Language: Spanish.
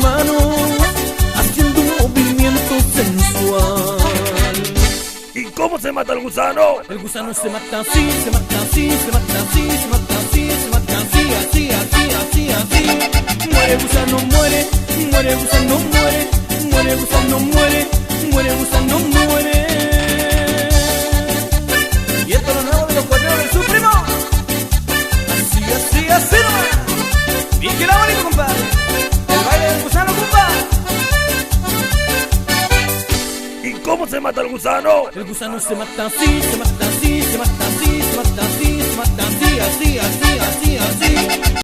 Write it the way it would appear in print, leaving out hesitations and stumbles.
manos haciendo un movimiento sensual. ¿Y cómo se mata el gusano? El gusano se mata así, se mata así, se mata así, se mata así, se mata así, así, así, así, así. Muere gusano, muere, muere gusano, muere, muere gusano, muere, muere gusano, muere. Y esto es lo nuevo de los cuerneros del Supremo. Así, así, así nomás. Bien que la bonito, compadre. El baile del gusano, compadre. ¿Y cómo se mata el gusano? El gusano se mata así, se mata así, se mata así, se mata así, se mata así, así, así, así, así.